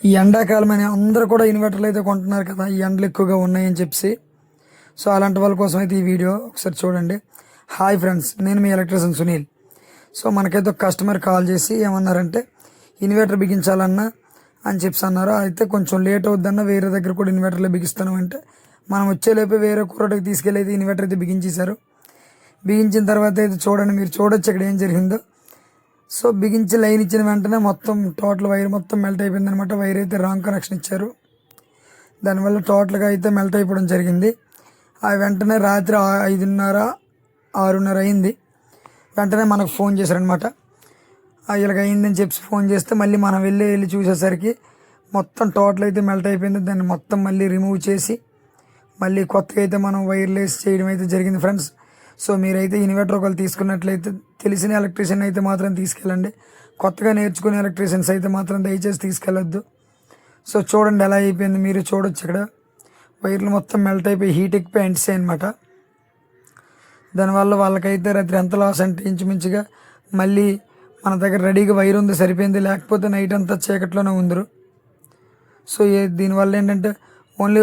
ఈ ఎండాకాలం అని అందరూ కూడా ఇన్వర్టర్లు అయితే కొంటున్నారు కదా, ఈ ఎండలు ఎక్కువగా ఉన్నాయని చెప్పి. సో అలాంటి వాళ్ళ కోసం అయితే ఈ వీడియో ఒకసారి చూడండి. హాయ్ ఫ్రెండ్స్, నేను మీ ఎలక్ట్రీషియన్ సునీల్. సో మనకైతే ఒక కస్టమర్ కాల్ చేసి ఏమన్నారంటే ఇన్వర్టర్ బిగించాలన్నా అని చెప్పి అన్నారు. అయితే కొంచెం లేట్ అవుద్దన్న వేరే దగ్గర కూడా ఇన్వర్టర్లో బిగిస్తాను అంటే మనం వచ్చేలోపే వేరే కూరటికి తీసుకెళ్ళి అయితే ఇన్వర్టర్ అయితే బిగించేశారు. బిగించిన తర్వాత అయితే చూడండి, మీరు చూడొచ్చు ఇక్కడ ఏం జరిగిందో. సో బిగించి లైన్ ఇచ్చిన వెంటనే మొత్తం టోటల్ వైర్ మొత్తం మెల్ట్ అయిపోయింది అనమాట. వైర్ అయితే రాంగ్ కనెక్షన్ ఇచ్చారు, దానివల్ల టోటల్గా అయితే మెల్ట్ అయిపోవడం జరిగింది. ఆ వెంటనే రాత్రి 5:30, 6:30 అయింది. వెంటనే మనకు ఫోన్ చేశారనమాట. ఇలాగ అయిందని చెప్పి ఫోన్ చేస్తే మళ్ళీ మనం వెళ్ళి చూసేసరికి మొత్తం టోటల్ అయితే మెల్ట్ అయిపోయింది. దాన్ని మొత్తం మళ్ళీ రిమూవ్ చేసి మళ్ళీ కొత్తగా అయితే మనం వైర్లెస్ చేయడం అయితే జరిగింది ఫ్రెండ్స్. సో మీరైతే ఇన్వర్టర్ ఒకళ్ళు తీసుకున్నట్లయితే తెలిసిన ఎలక్ట్రీషియన్ అయితే మాత్రం తీసుకెళ్ళండి. కొత్తగా నేర్చుకునే ఎలక్ట్రీషియన్స్ అయితే మాత్రం దయచేసి తీసుకెళ్ళొద్దు. సో చూడండి ఎలా అయిపోయింది, మీరు చూడొచ్చు ఇక్కడ వైర్లు మొత్తం మెల్ట్ అయిపోయి హీట్ ఎక్కిపోయి ఎంట్సే అనమాట. దానివల్ల వాళ్ళకైతే రాత్రి ఎంత లాస్ అంటే ఇంచుమించుగా మళ్ళీ మన దగ్గర రెడీగా వైర్ ఉంది సరిపోయింది, లేకపోతే నైట్ అంతా చీకట్లోనే ఉందరు. సో దీనివల్ల ఏంటంటే ఓన్లీ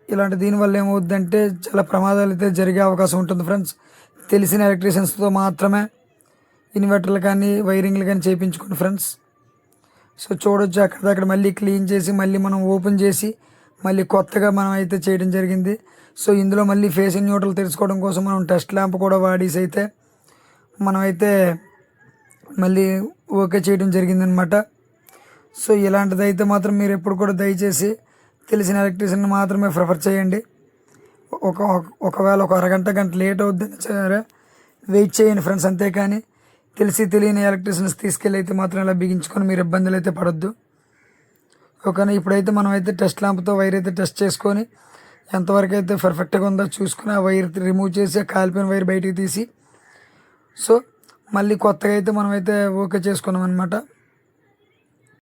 ఇలాంటి దీనివల్ల ఏమవుద్దంటే చాలా ప్రమాదాలు అయితే జరిగే అవకాశం ఉంటుంది ఫ్రెండ్స్. తెలిసిన ఎలక్ట్రీషియన్స్తో మాత్రమే ఇన్వర్టర్లు కానీ వైరింగ్లు కానీ చేయించుకోండి ఫ్రెండ్స్. సో చూడొచ్చు అక్కడక్కడ మళ్ళీ క్లీన్ చేసి మళ్ళీ మనం ఓపెన్ చేసి మళ్ళీ కొత్తగా మనం అయితే చేయడం జరిగింది. సో ఇందులో మళ్ళీ ఫేస్ న్యూట్రల్ తెలుసుకోవడం కోసం మనం టెస్ట్ ల్యాంప్ కూడా వాడేసి అయితే మనమైతే మళ్ళీ ఓకే చేయడం జరిగిందనమాట. సో ఇలాంటిదైతే మాత్రం మీరు ఎప్పుడు కూడా దయచేసి తెలిసిన ఎలక్ట్రీషియన్ మాత్రమే ప్రిఫర్ చేయండి. ఒకవేళ ఒక అరగంట గంట లేట్ అవుద్దని సరే వెయిట్ చేయండి ఫ్రెండ్స్, అంతేకాని తెలియని ఎలక్ట్రీషియన్స్ తీసుకెళ్ళి అయితే మాత్రం ఇలా బిగించుకొని మీరు ఇబ్బందులు అయితే పడొద్దు. ఓకేనా, ఇప్పుడైతే మనం అయితే టెస్ట్ ల్యాంప్తో వైర్ అయితే టెస్ట్ చేసుకొని ఎంతవరకు అయితే పర్ఫెక్ట్గా ఉందో చూసుకుని ఆ వైర్ రిమూవ్ చేసి ఆ కాలిపోయిన వైర్ బయటికి తీసి సో మళ్ళీ కొత్తగా అయితే మనమైతే ఓకే చేసుకున్నాం అనమాట.